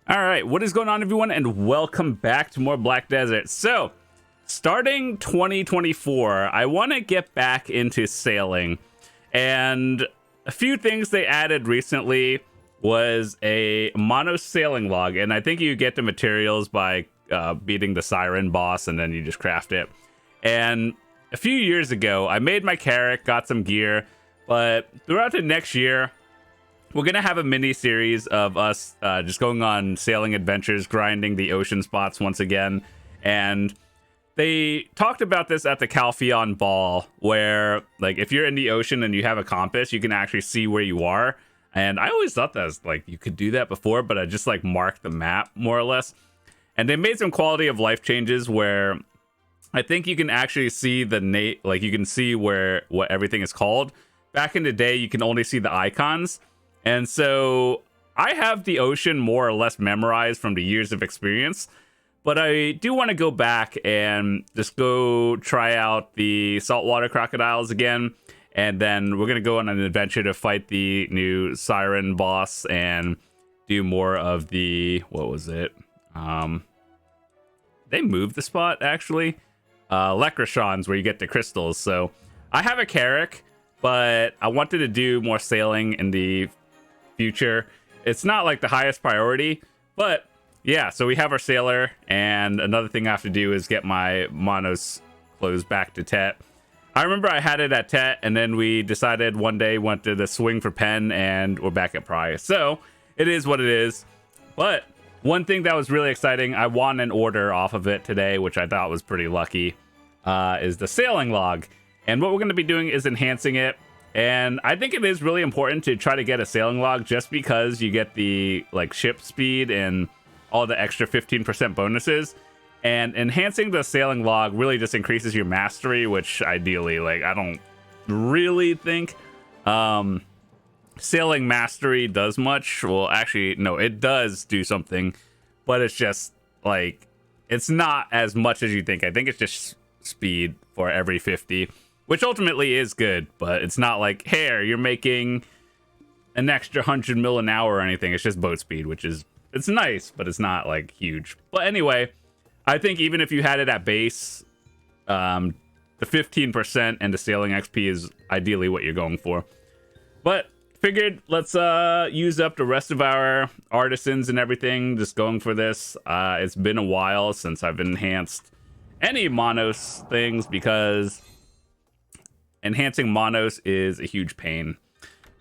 All right, what is going on, everyone, and welcome back to more Black Desert. So, starting 2024, I want to get back into sailing, and a few things they added recently was a Manos sailing log, and I think you get the materials by beating the Siren boss, and then you just craft it. And a few years ago, I made my carrack, got some gear, but throughout the next year, we're going to have a mini series of us just going on sailing adventures, grinding the ocean spots once again. And they talked about this at the Calpheon Ball, where like if you're in the ocean and you have a compass, you can actually see where you are. And I always thought that was like you could do that before, but I just like marked the map more or less. And they made some quality of life changes where I think you can actually see the like you can see what everything is called. Back in the day, you can only see the icons. And so I have the ocean more or less memorized from the years of experience, but I do want to go back and just go try out the saltwater crocodiles again. And then we're going to go on an adventure to fight the new Siren boss and do more of the, what was it? They moved the spot actually. Lekrashons, where you get the crystals. So I have a carrack, but I wanted to do more sailing in the future. It's not like the highest priority, but yeah, so we have our sailor, and another thing I have to do is get my Manos clothes back to TET. I remember I had it at TET, and then we decided one day wanted to swing for Pen, and we're back at Pry. So it is what it is. But one thing that was really exciting, I won an order off of it today, which I thought was pretty lucky, is the sailing log. And what we're going to be doing is enhancing it. And I think it is really important to try to get a sailing log just because you get the like ship speed and all the extra 15% bonuses. And enhancing the sailing log really just increases your mastery, which ideally, like, I don't really think sailing mastery does much. Well, actually, no, it does do something, but it's just like, it's not as much as you think. I think it's just speed for every 50. Which ultimately is good, but it's not like, here, you're making an extra 100 mil an hour or anything. It's just boat speed, which is, it's nice, but it's not like huge. But anyway, I think even if you had it at base, the 15% and the sailing XP is ideally what you're going for. But figured let's use up the rest of our artisans and everything, just going for this. It's been a while since I've enhanced any Manos things because enhancing Manos is a huge pain.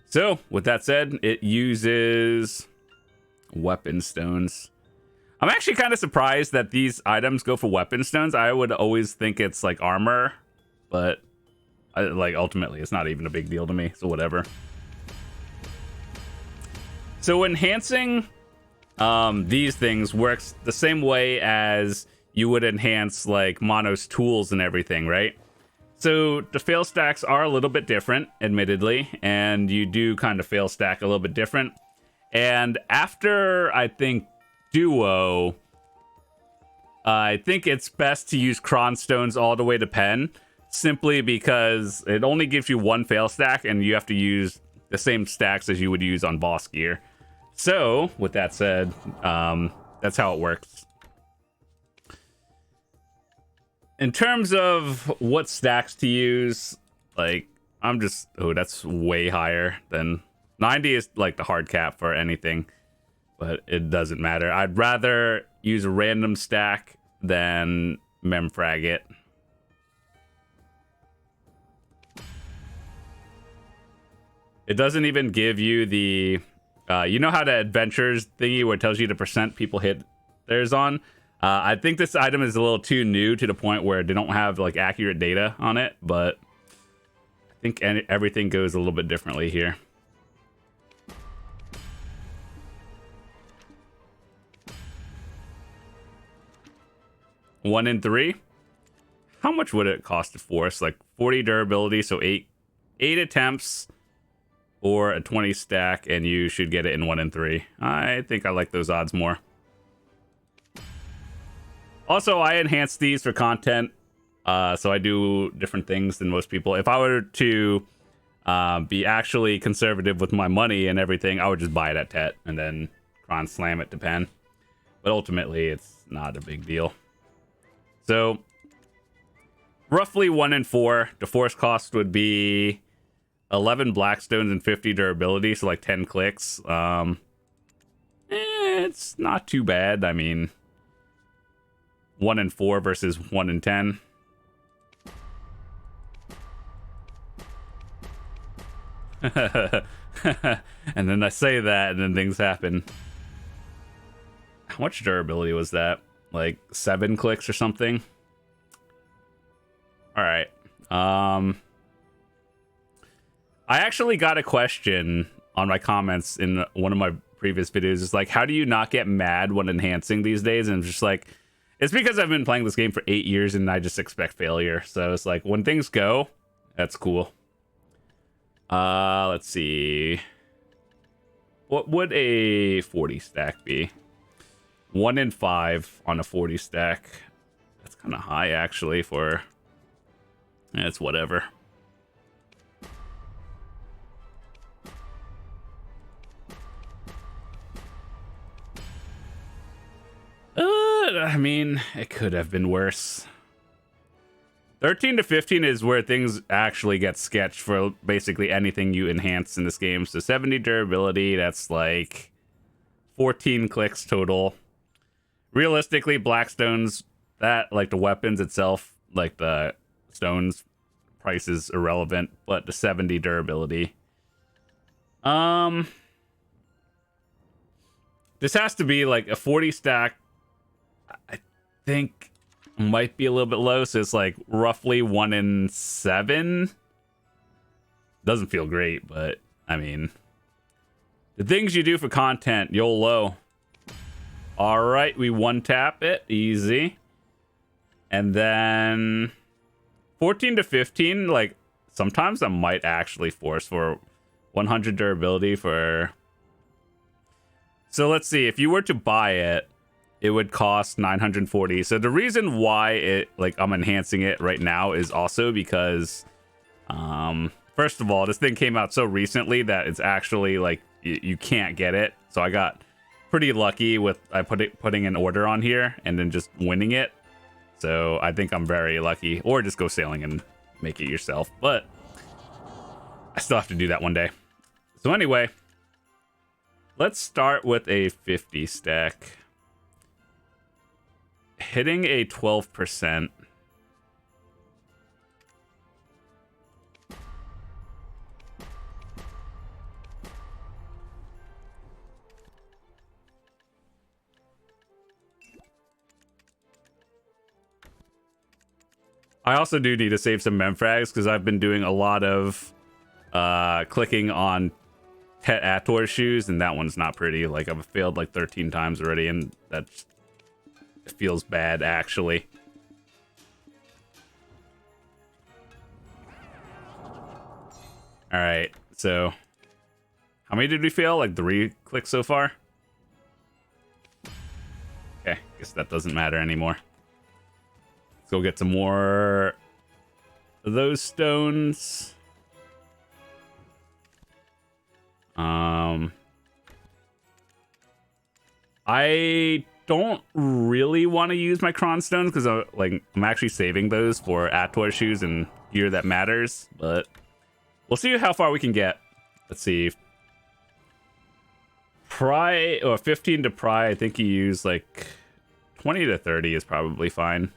So, with that said, it uses weapon stones. I'm actually kind of surprised that these items go for weapon stones. I would always think it's like armor, but like ultimately it's not even a big deal to me, so whatever. So enhancing these things works the same way as you would enhance like Manos tools and everything, right? So the fail stacks are a little bit different, admittedly, and you do kind of fail stack a little bit different. And after, I think, Duo, I think it's best to use Cronstones all the way to Pen, simply because it only gives you one fail stack, and you have to use the same stacks as you would use on boss gear. So, with that said, that's how it works. In terms of what stacks to use, like, I'm just... Oh, that's way higher than... 90 is, like, the hard cap for anything. But it doesn't matter. I'd rather use a random stack than memfrag it. It doesn't even give you the... you know how the adventures thingy where it tells you the percent people hit theirs on? I think this item is a little too new to the point where they don't have like accurate data on it, but I think everything goes a little bit differently here. One in 3. How much would it cost to force? Like 40 durability, so 8 attempts or a 20 stack, and you should get it in 1 in 3. I think I like those odds more. Also, I enhance these for content, so I do different things than most people. If I were to be actually conservative with my money and everything, I would just buy it at TET and then Cron slam it to Pen. but ultimately it's not a big deal. So roughly 1 in 4. The force cost would be 11 blackstones and 50 durability, so like 10 clicks. It's not too bad. I mean, 1 in 4 versus 1 in 10. And then I say that, and then things happen. How much durability was that? Like 7 clicks or something? All right. I actually got a question on my comments in one of my previous videos. It's like, how do you not get mad when enhancing these days? And I'm just like, it's because I've been playing this game for 8 years and I just expect failure. So it's like, when things go, that's cool. Let's see. What would a 40 stack be? 1 in 5 on a 40 stack. That's kind of high, actually, for... It's whatever. I mean, it could have been worse. 13 to 15 is where things actually get sketched for basically anything you enhance in this game. So 70 durability, that's like 14 clicks total. Realistically, blackstones, that, like the weapons itself, like the stones, price is irrelevant, but the 70 durability. This has to be like a 40 stack. I think might be a little bit low, so it's like roughly 1 in 7. Doesn't feel great, but I mean, the things you do for content, YOLO. All right, we 1-tap it, easy. And then 14 to 15, like sometimes I might actually force for 100 durability for... So let's see, if you were to buy it, it would cost 940. So the reason why it, like, I'm enhancing it right now is also because, first of all, this thing came out so recently that it's actually like you can't get it. So I got pretty lucky with putting an order on here and then just winning it. So I think I'm very lucky. Or just go sailing and make it yourself. But I still have to do that one day. So anyway, let's start with a 50 stack. Hitting a 12%. I also do need to save some memfrags because I've been doing a lot of clicking on TET Ator shoes, and that one's not pretty. Like, I've failed like 13 times already, and that's... It feels bad, actually. All right, so how many did we fail? Like 3 clicks so far? Okay, guess that doesn't matter anymore. Let's go get some more of those stones. I don't really want to use my cron stones because I'm actually saving those for Ator shoes and gear that matters, but we'll see how far we can get. Let's see. Pry, or 15 to pry, I think you use like 20 to 30 is probably fine.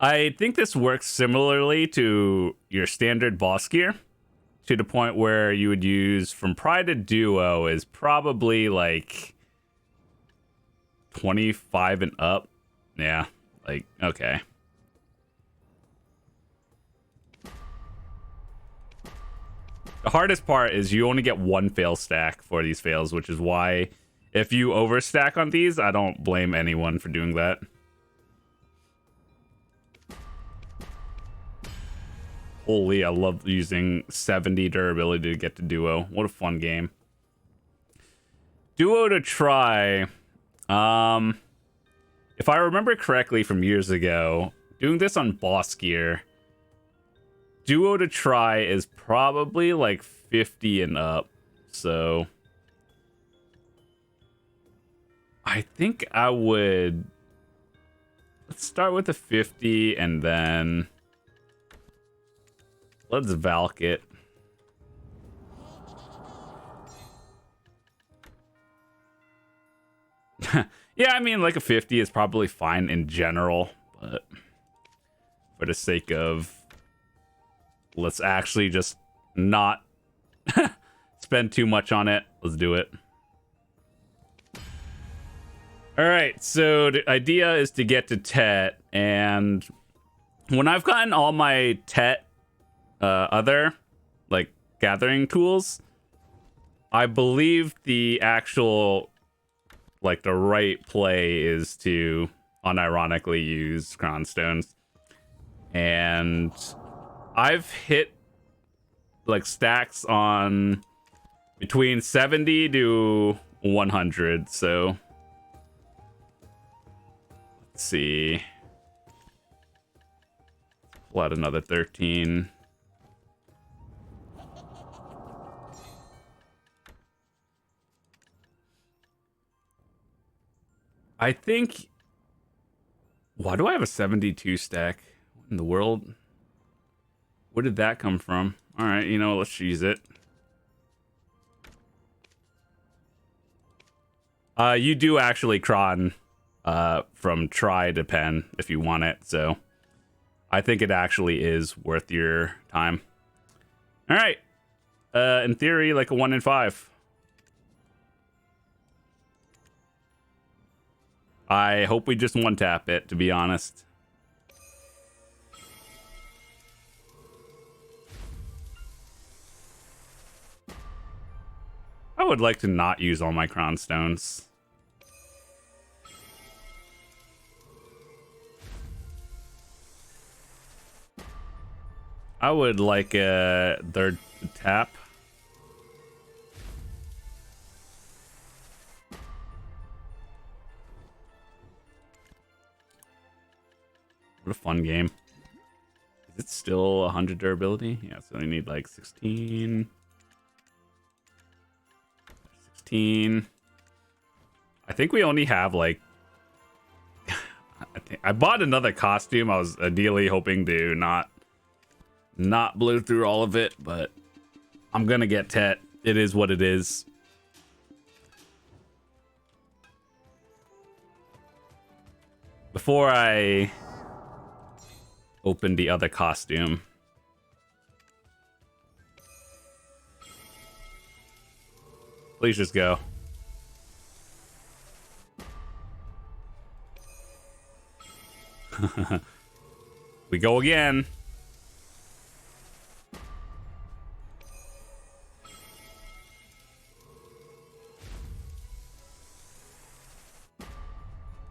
I think this works similarly to your standard boss gear, to the point where you would use from Pry to Duo is probably like 25 and up. Yeah, like, okay. The hardest part is you only get 1 fail stack for these fails, which is why if you overstack on these, I don't blame anyone for doing that. Holy, I love using 70 durability to get to Duo. What a fun game. Duo to try. If I remember correctly from years ago, doing this on boss gear duo to try is probably like 50 and up. So I think I would, let's start with the 50 and then let's Valk it. Yeah, I mean, like a 50 is probably fine in general, but for the sake of, let's actually just not spend too much on it. Let's do it. All right, so the idea is to get to TET, and when I've gotten all my TET other, like, gathering tools, I believe the actual, like, the right play is to unironically use crown stones. And I've hit like stacks on between 70 to 100, so let's see. Pull out another 13. I think, why do I have a 72 stack? What in the world? Where did that come from? All right, you know, let's use it. You do actually cron from try to pen if you want it, so I think it actually is worth your time. All right, in theory, like a 1 in 5. I hope we just one tap it, to be honest. I would like to not use all my crown stones. I would like a third tap. What a fun game. Is it still 100 durability? Yeah, so I need like 16. 16. I think we only have like... I bought another costume. I was ideally hoping to not blow through all of it, but I'm gonna get TET. It is what it is. Before I open the other costume, please just go. We go again.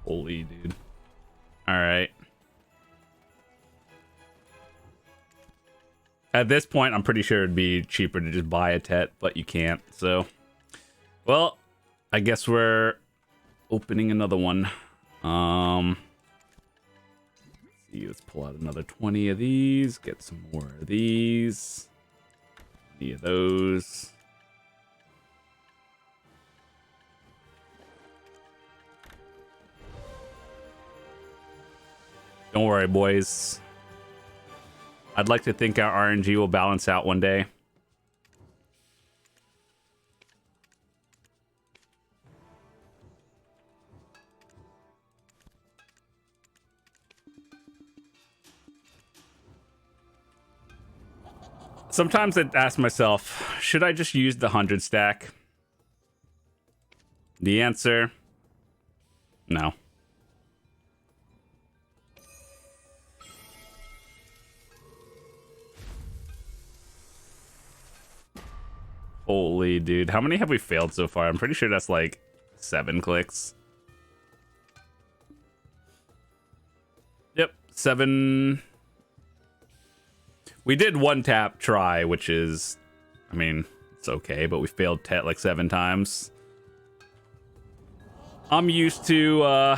Holy dude. All right. At this point, I'm pretty sure it'd be cheaper to just buy a TET, but you can't. So, well, I guess we're opening another one. Let's see, let's pull out another 20 of these, get some more of these, 20 of those. Don't worry, boys. I'd like to think our RNG will balance out one day. Sometimes I ask myself, should I just use the 100 stack? The answer, no. Holy dude, how many have we failed so far? I'm pretty sure that's like 7 clicks. Yep, 7. We did one tap try, which is, I mean, it's okay, but we failed TET like 7 times. I'm used to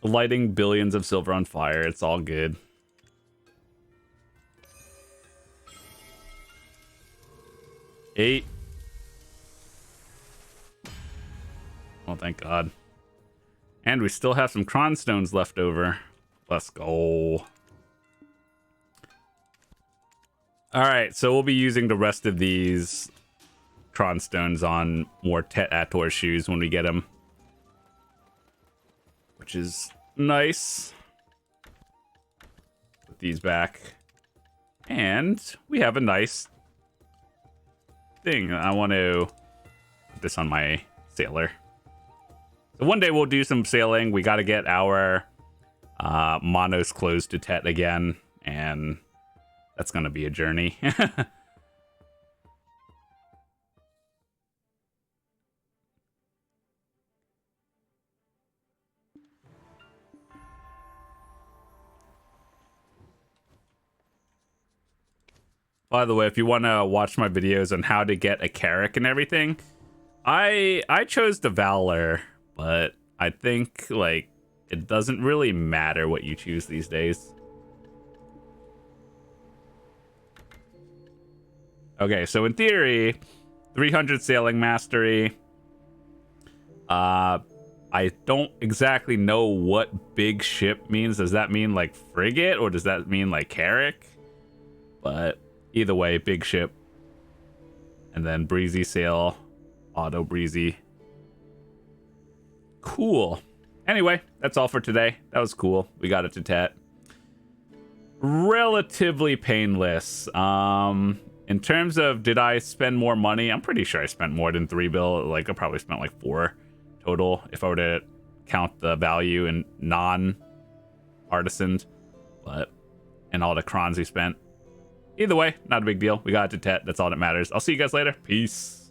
lighting billions of silver on fire. It's all good. 8. Oh, thank God. And we still have some cron stones left over. Let's go. All right, so we'll be using the rest of these cron stones on more TET Ator shoes when we get them, which is nice. Put these back, and we have a nice thing. I want to put this on my sailor. So one day we'll do some sailing. We got to get our Manos closed to TET again, and that's going to be a journey. By the way, if you want to watch my videos on how to get a carrack and everything, I chose the Valor, but I think, like, it doesn't really matter what you choose these days. Okay, so in theory, 300 sailing mastery. I don't exactly know what big ship means. Does that mean like frigate or does that mean like carrack? But either way, big ship. And then breezy sail, auto breezy. Cool. Anyway, that's all for today. That was cool. We got it to TET. Relatively painless. In terms of did I spend more money, I'm pretty sure I spent more than 3 bill. Like I probably spent like 4 total if I were to count the value in non-artisans, and all the crons we spent. Either way, not a big deal. We got it to TET. That's all that matters. I'll see you guys later. Peace.